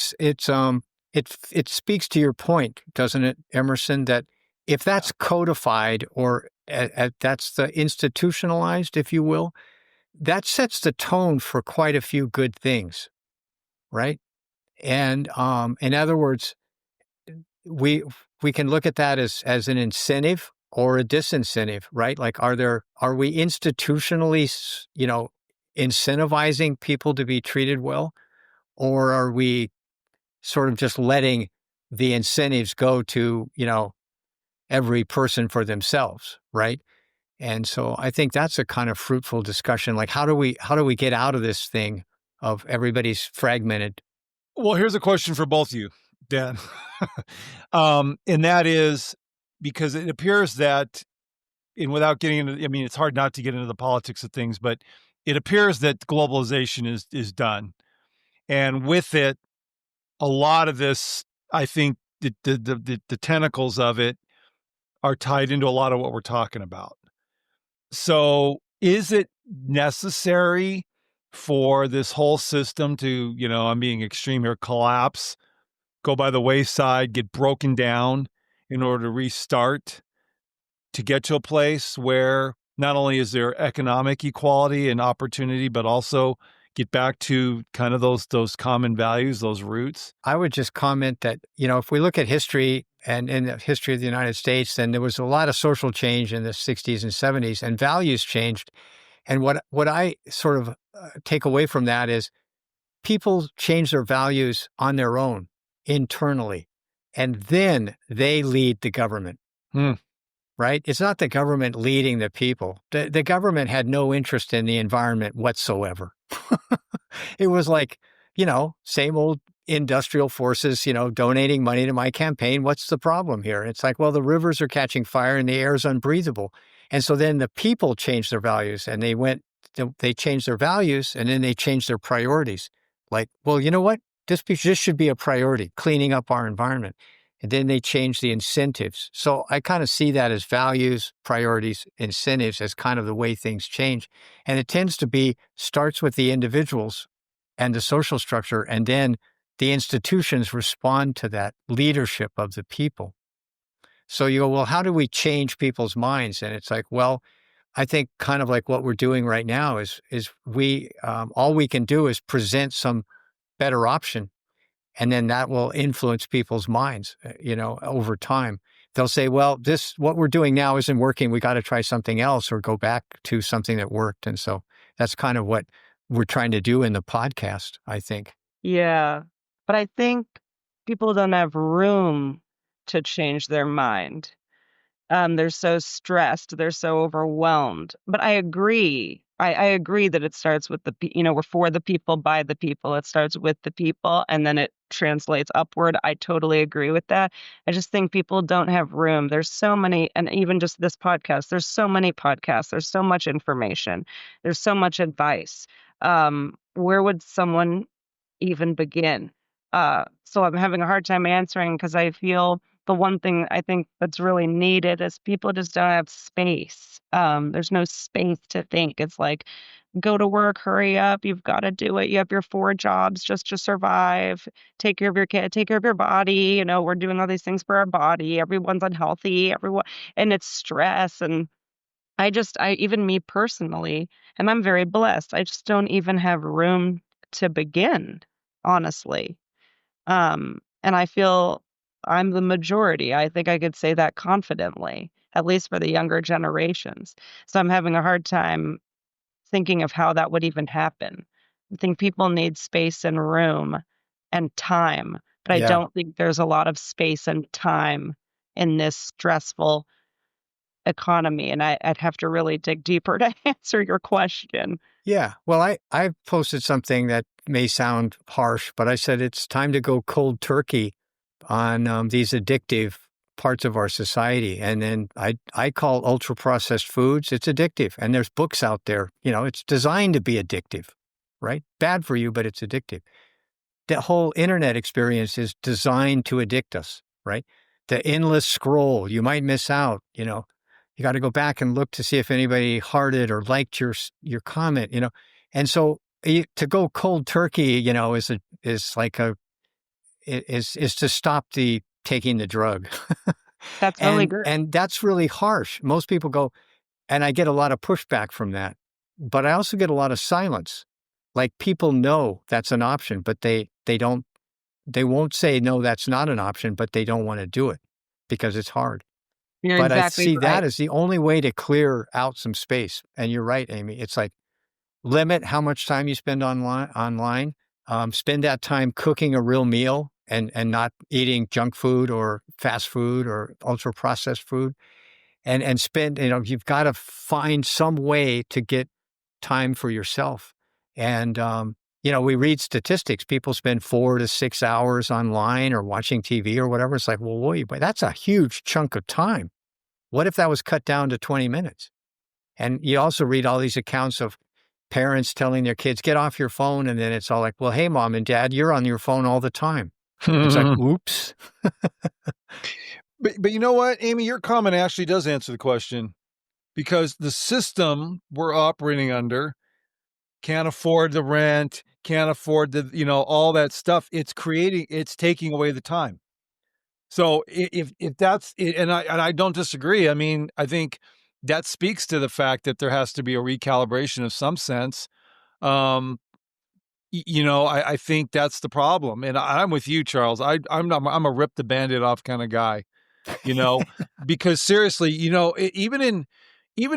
speaks to your point, doesn't it, Emerson, that if that's codified or that's the institutionalized, if you will, that sets the tone for quite a few good things, right? And in other words, we can look at that as an incentive or a disincentive, right? Like, are we institutionally, incentivizing people to be treated well, or are we sort of just letting the incentives go to, every person for themselves, right? And so I think that's a kind of fruitful discussion. Like, how do we get out of this thing of everybody's fragmented? Well, here's a question for both of you, Dan. And that is because it appears that, and without getting into, it's hard not to get into the politics of things, but it appears that globalization is done. And with it, a lot of this, I think the tentacles of it are tied into a lot of what we're talking about. So is it necessary for this whole system to, I'm being extreme here, collapse, go by the wayside, get broken down in order to restart, to get to a place where not only is there economic equality and opportunity, but also get back to kind of those common values, those roots? I would just comment that, if we look at history and in the history of the United States, then there was a lot of social change in the 60s and 70s, and values changed. And what I sort of take away from that is people change their values on their own internally, and then they lead the government. Right? It's not the government leading the people. The government had no interest in the environment whatsoever. It was like, same old industrial forces, donating money to my campaign. What's the problem here? It's like, well, the rivers are catching fire and the air is unbreathable. And so then the people changed their values, and they changed their values, and then they changed their priorities. Like, well, you know what? This should be a priority, cleaning up our environment. And then they change the incentives. So I kind of see that as values, priorities, incentives as kind of the way things change. And it tends to starts with the individuals and the social structure, and then the institutions respond to that leadership of the people. So you go, well, how do we change people's minds? And it's like, well, I think kind of like what we're doing right now is we all we can do is present some better option. And then that will influence people's minds, over time. They'll say, well, what we're doing now isn't working. We got to try something else or go back to something that worked. And so that's kind of what we're trying to do in the podcast, I think. Yeah. But I think people don't have room to change their mind. They're so stressed, they're so overwhelmed. But I agree. I agree that it starts with we're for the people, by the people. It starts with the people, and then it translates upward. I totally agree with that. I just think people don't have room. There's so many, and even just this podcast, there's so many podcasts. There's so much information. There's so much advice. Where would someone even begin? So I'm having a hard time answering because I feel the one thing I think that's really needed is people just don't have space. There's no space to think. It's like, go to work, hurry up. You've got to do it. You have your 4 jobs just to survive. Take care of your kid, take care of your body. We're doing all these things for our body. Everyone's unhealthy, and it's stress. And even me personally, and I'm very blessed, I just don't even have room to begin. honestly. And I feel I'm the majority. I think I could say that confidently, at least for the younger generations. So I'm having a hard time thinking of how that would even happen. I think people need space and room and time, but I Yeah. don't think there's a lot of space and time in this stressful economy. And I'd have to really dig deeper to answer your question. Yeah. Well, I posted something that may sound harsh, but I said it's time to go cold turkey on these addictive parts of our society. And then I call ultra processed foods, it's addictive. And there's books out there, it's designed to be addictive, right? Bad for you, but it's addictive. The whole internet experience is designed to addict us, right? The endless scroll, you might miss out, you got to go back and look to see if anybody hearted or liked your comment, and so to go cold turkey, is to stop the taking the drug, That's really good. and that's really harsh. Most people go, and I get a lot of pushback from that, but I also get a lot of silence. Like people know that's an option, but they won't say no, that's not an option, but they don't want to do it because it's hard. You're But I exactly see that right. as the only way to clear out some space. And you're right, Amy. It's like limit how much time you spend online. Spend that time cooking a real meal and not eating junk food or fast food or ultra processed food. And spend, you've got to find some way to get time for yourself. And we read statistics. People spend 4 to 6 hours online or watching TV or whatever. It's like, well, wait, but that's a huge chunk of time. What if that was cut down to 20 minutes? And you also read all these accounts of parents telling their kids, get off your phone. And then it's all like, well, hey, mom and dad, you're on your phone all the time. It's like, oops. But you know what, Amy, your comment actually does answer the question, because the system we're operating under can't afford the rent, can't afford the, all that stuff. It's taking away the time. So if that's it, and I don't disagree. I mean, I think that speaks to the fact that there has to be a recalibration of some sense. Um, I think that's the problem, and I'm with you, Charles. I'm a rip the Band-Aid off kind of guy, you know, because seriously, even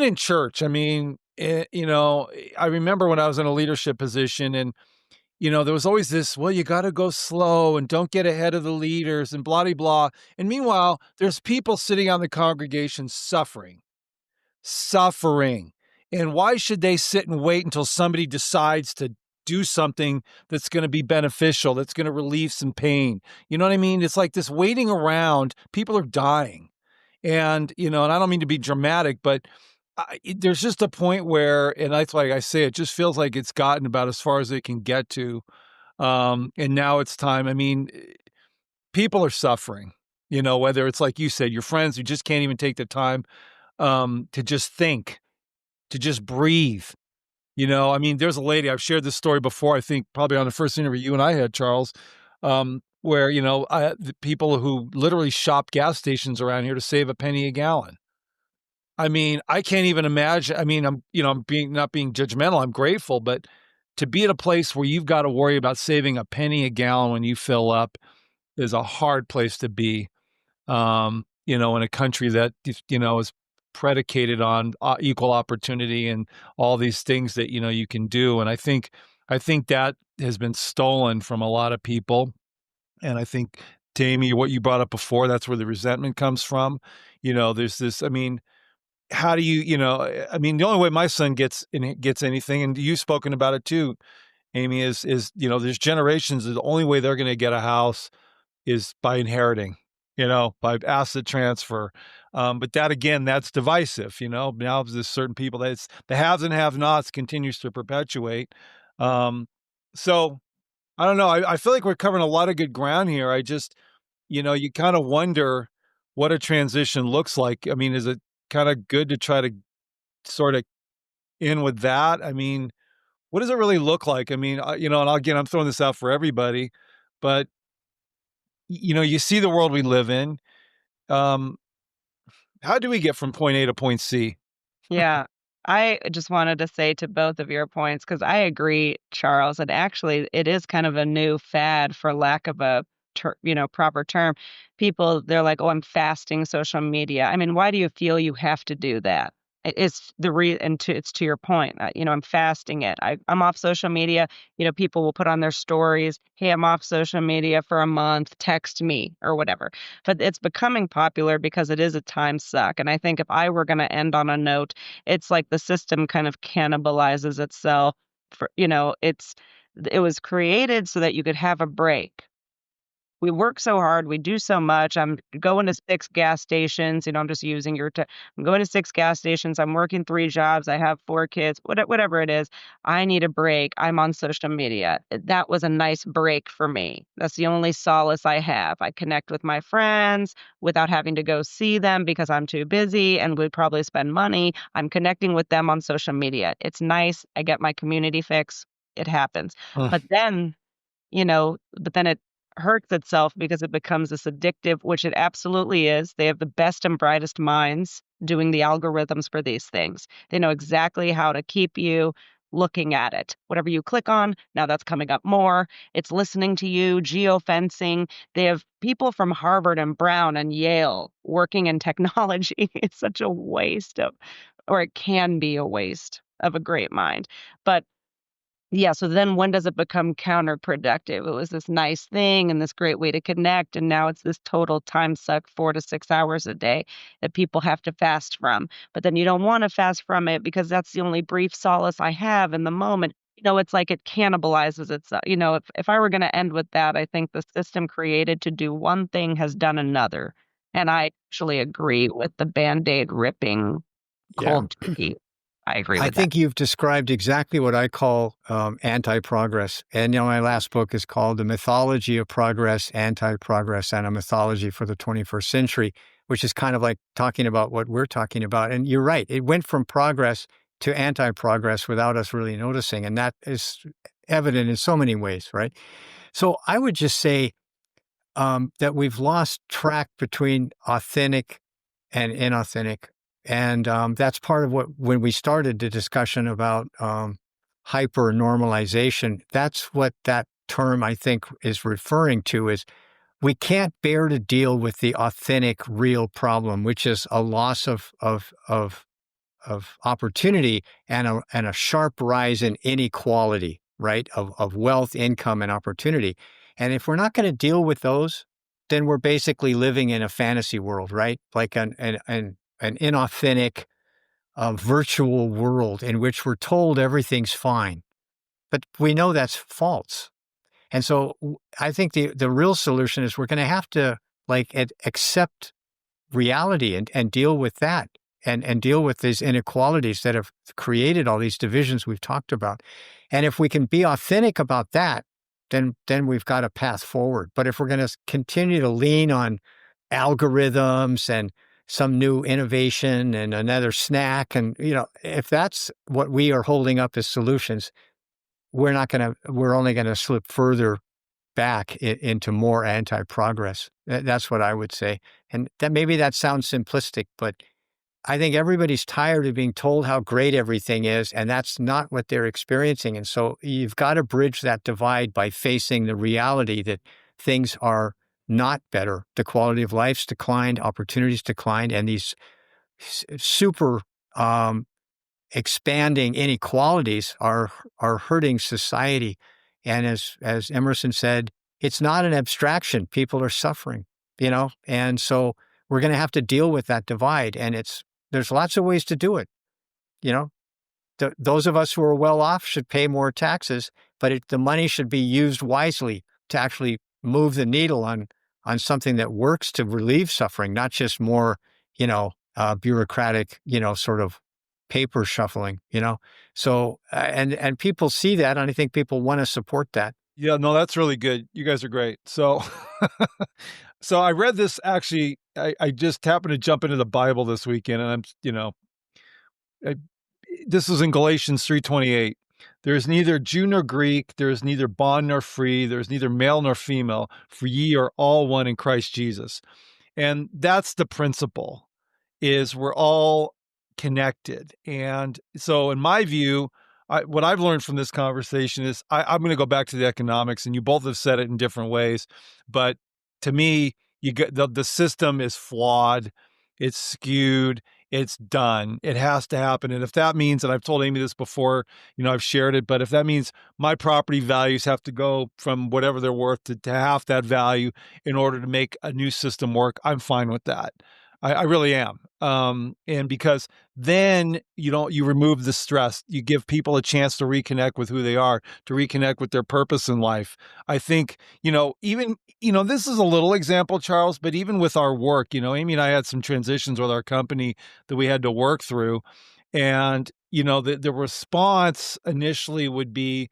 in church, I mean, I remember when I was in a leadership position, and there was always this, well, you got to go slow and don't get ahead of the leaders and blah, blah, blah. And meanwhile, there's people sitting on the congregation suffering. And why should they sit and wait until somebody decides to do something that's going to be beneficial, that's going to relieve some pain? You know what I mean? It's like this waiting around. People are dying. And, and I don't mean to be dramatic, but there's just a point where, and that's like I say, it just feels like it's gotten about as far as it can get to. And now it's time. I mean, people are suffering, whether it's like you said, your friends who just can't even take the time to just think, to just breathe. I mean, there's a lady, I've shared this story before, I think probably on the first interview you and I had, Charles, where, the people who literally shop gas stations around here to save a penny a gallon. I mean, I can't even imagine. I mean, I'm not being judgmental. I'm grateful, but to be at a place where you've got to worry about saving a penny a gallon when you fill up is a hard place to be. In a country that, is predicated on equal opportunity and all these things that, you can do. And I think that has been stolen from a lot of people. And I think, Tammy, what you brought up before, that's where the resentment comes from. There's this, I mean, how do you, I mean, the only way my son gets anything, and you've spoken about it too, Amy, is, there's generations, the only way they're going to get a house is by inheriting, by asset transfer. But that, again, that's divisive, now there's certain people that it's the haves and have-nots continues to perpetuate. So I don't know. I feel like we're covering a lot of good ground here. I just, you kind of wonder what a transition looks like. I mean, is it kind of good to try to sort of in with that? I mean, what does it really look like? I mean, and again, I'm throwing this out for everybody, but you see the world we live in. Um, how do we get from point A to point C? Yeah. I just wanted to say to both of your points, because I agree, Charles, and actually it is kind of a new fad, for lack of a proper term. People, they're like, oh, I'm fasting social media. I mean, why do you feel you have to do that? It's it's to your point. I'm fasting it. I'm off social media. People will put on their stories, hey, I'm off social media for a month, text me or whatever. But it's becoming popular because it is a time suck. And I think if I were going to end on a note, it's like the system kind of cannibalizes itself. It was created so that you could have a break. We work so hard, we do so much. I'm going to 6 gas stations, I'm just using I'm going to 6 gas stations, I'm working 3 jobs, I have 4 kids, whatever it is. I need a break. I'm on social media. That was a nice break for me. That's the only solace I have. I connect with my friends without having to go see them because I'm too busy and would probably spend money. I'm connecting with them on social media. It's nice. I get my community fix. It happens. Mm. But then it hurts itself because it becomes this addictive, which it absolutely is. They have the best and brightest minds doing the algorithms for these things. They know exactly how to keep you looking at it. Whatever you click on, now that's coming up more. It's listening to you, geofencing. They have people from Harvard and Brown and Yale working in technology. It's such a waste or it can be a waste of a great mind. But yeah, so then when does it become counterproductive? It was this nice thing and this great way to connect, and now it's this total time suck, 4 to 6 hours a day that people have to fast from. But then you don't want to fast from it because that's the only brief solace I have in the moment. It's like it cannibalizes itself. If I were going to end with that, I think the system created to do one thing has done another. And I actually agree with the Band-Aid ripping Yeah. cold turkey. I agree I with that. think you've described exactly what I call anti-progress. And my last book is called The Mythology of Progress, Anti-Progress, and a Mythology for the 21st Century, which is kind of like talking about what we're talking about. And you're right. It went from progress to anti-progress without us really noticing. And that is evident in so many ways, right? So I would just say that we've lost track between authentic and inauthentic. And that's part of when we started the discussion about hyper normalization, that's what that term I think is referring to is we can't bear to deal with the authentic real problem, which is a loss of opportunity and a sharp rise in inequality, right? Of wealth, income, and opportunity. And if we're not going to deal with those, then we're basically living in a fantasy world, right? Like an inauthentic virtual world in which we're told everything's fine. But we know that's false. And so I think the real solution is we're going to have to accept reality and deal with that and deal with these inequalities that have created all these divisions we've talked about. And if we can be authentic about that, then we've got a path forward. But if we're going to continue to lean on algorithms and some new innovation and another snack, and if that's what we are holding up as solutions, we're only going to slip further back into more anti-progress. That's what I would say. And maybe that sounds simplistic, but I think everybody's tired of being told how great everything is, and that's not what they're experiencing. And so you've got to bridge that divide by facing the reality that things are not better. The quality of life's declined, opportunities declined, and these super expanding inequalities are hurting society. And as Emerson said, it's not an abstraction. People are suffering, and so we're going to have to deal with that divide. And there's lots of ways to do it. Those of us who are well off should pay more taxes, but the money should be used wisely to actually move the needle on something that works to relieve suffering, not just more, bureaucratic, sort of paper shuffling, So, and people see that, and I think people want to support that. Yeah, no, that's really good. You guys are great. So, so I read this actually. I just happened to jump into the Bible this weekend, and this is in Galatians 3:28. There is neither Jew nor Greek, there is neither bond nor free, there is neither male nor female, for ye are all one in Christ Jesus. And that's the principle, is we're all connected. And so in my view, what I've learned from this conversation is I'm going to go back to the economics, and you both have said it in different ways. But to me, you get the system is flawed, it's skewed, it's done. It has to happen. And if that means, and I've told Amy this before, I've shared it, but if that means my property values have to go from whatever they're worth to half that value in order to make a new system work, I'm fine with that. I really am. And because then you remove the stress, you give people a chance to reconnect with who they are, to reconnect with their purpose in life. I think, even, this is a little example, Charles, but even with our work, Amy and I had some transitions with our company that we had to work through. And, the response initially would be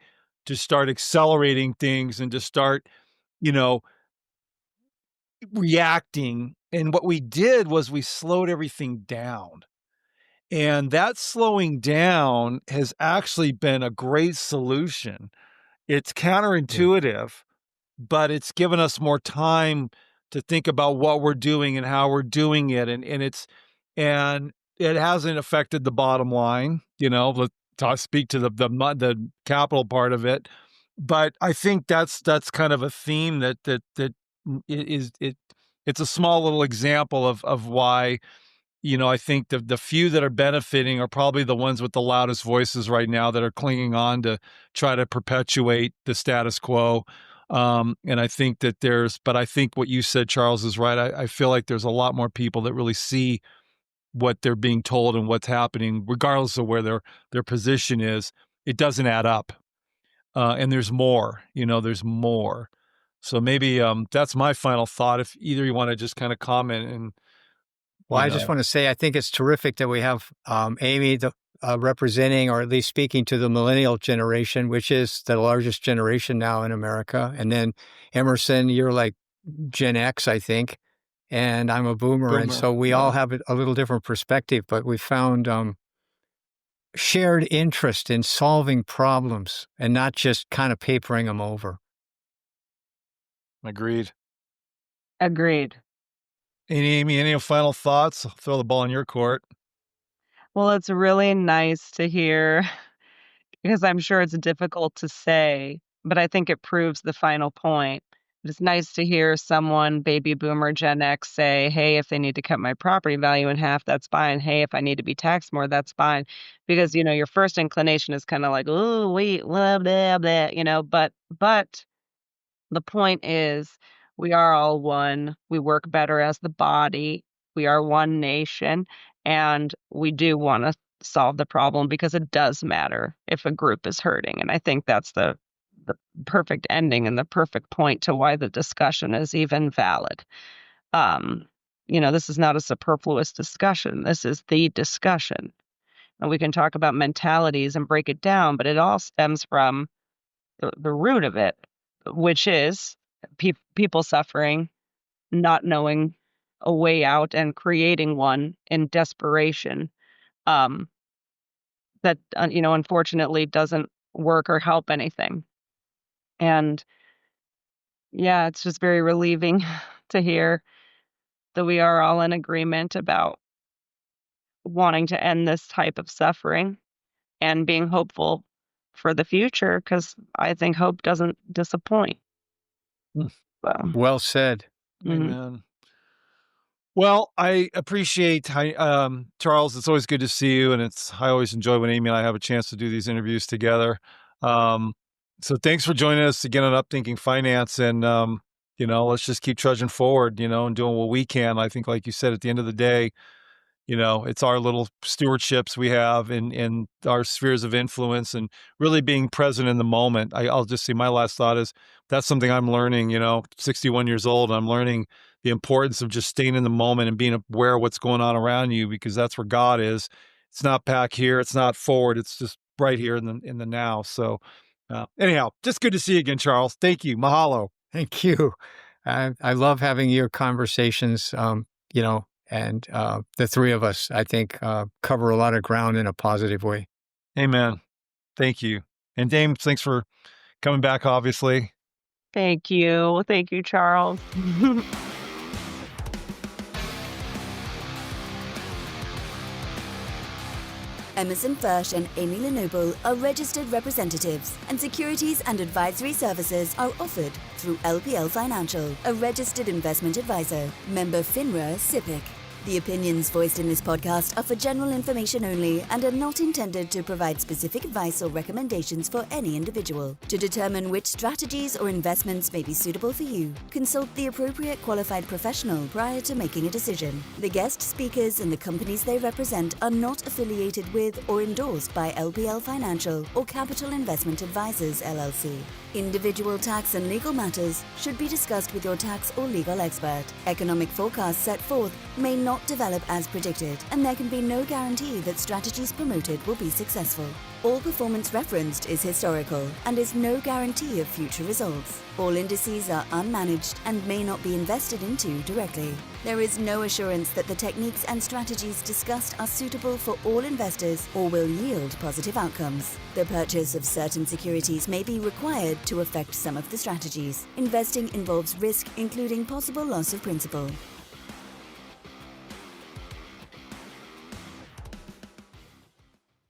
to start accelerating things and to start, reacting. And what we did was we slowed everything down. And that slowing down has actually been a great solution. It's counterintuitive, but it's given us more time to think about what we're doing and how we're doing it. And it hasn't affected the bottom line, let's speak to the capital part of it. But I think that's kind of a theme that it's a small little example of why, I think the few that are benefiting are probably the ones with the loudest voices right now that are clinging on to try to perpetuate the status quo. And I think but I think what you said, Charles, is right. I feel like there's a lot more people that really see what they're being told and what's happening, regardless of where their position is. It doesn't add up. And there's more, there's more. So maybe that's my final thought. If either you want to just kind of comment and. Well, I just want to say, I think it's terrific that we have Amy representing, or at least speaking to the millennial generation, which is the largest generation now in America. And then Emerson, you're like Gen X, I think, and I'm a boomer. And so we all have a little different perspective, but we found shared interest in solving problems and not just kind of papering them over. Agreed. And Amy, any final thoughts? I'll throw the ball in your court. Well, it's really nice to hear, because I'm sure it's difficult to say, but I think it proves the final point. It's nice to hear someone, baby boomer, Gen X, say, hey, if they need to cut my property value in half, that's fine. Hey, if I need to be taxed more, that's fine. Because, your first inclination is kind of like, oh, wait, blah, blah, blah, but the point is, we are all one. We work better as the body. We are one nation, and we do want to solve the problem because it does matter if a group is hurting. And I think that's the perfect ending and the perfect point to why the discussion is even valid. This is not a superfluous discussion. This is the discussion. And we can talk about mentalities and break it down, but it all stems from the root of it, which is people suffering, not knowing a way out, and creating one in desperation that, unfortunately doesn't work or help anything. And yeah, it's just very relieving to hear that we are all in agreement about wanting to end this type of suffering and being hopeful for the future, because I think hope doesn't disappoint. Well said. Amen. Well, I appreciate Charles. It's always good to see you, and I always enjoy when Amy and I have a chance to do these interviews together. So thanks for joining us again on Upthinking Finance, and let's just keep trudging forward, and doing what we can. I think, like you said, at the end of the day, it's our little stewardships we have in our spheres of influence, and really being present in the moment. I'll just say my last thought is that's something I'm learning, 61 years old. I'm learning the importance of just staying in the moment and being aware of what's going on around you, because that's where God is. It's not back here. It's not forward. It's just right here in the now. So anyhow, just good to see you again, Charles. Thank you. Mahalo. Thank you. I love having your conversations, and the three of us, I think, cover a lot of ground in a positive way. Amen. Thank you. And Dame, thanks for coming back, obviously. Thank you. Thank you, Charles. Emerson Fersh and Amy Lenoble are registered representatives, and securities and advisory services are offered through LPL Financial, a registered investment advisor, member FINRA SIPC. The opinions voiced in this podcast are for general information only and are not intended to provide specific advice or recommendations for any individual. To determine which strategies or investments may be suitable for you, consult the appropriate qualified professional prior to making a decision. The guest speakers and the companies they represent are not affiliated with or endorsed by LPL Financial or Capital Investment Advisors, LLC. Individual tax and legal matters should be discussed with your tax or legal expert. Economic forecasts set forth may not develop as predicted, and there can be no guarantee that strategies promoted will be successful. All performance referenced is historical and is no guarantee of future results. All indices are unmanaged and may not be invested into directly. There is no assurance that the techniques and strategies discussed are suitable for all investors or will yield positive outcomes. The purchase of certain securities may be required to affect some of the strategies. Investing involves risk, including possible loss of principal.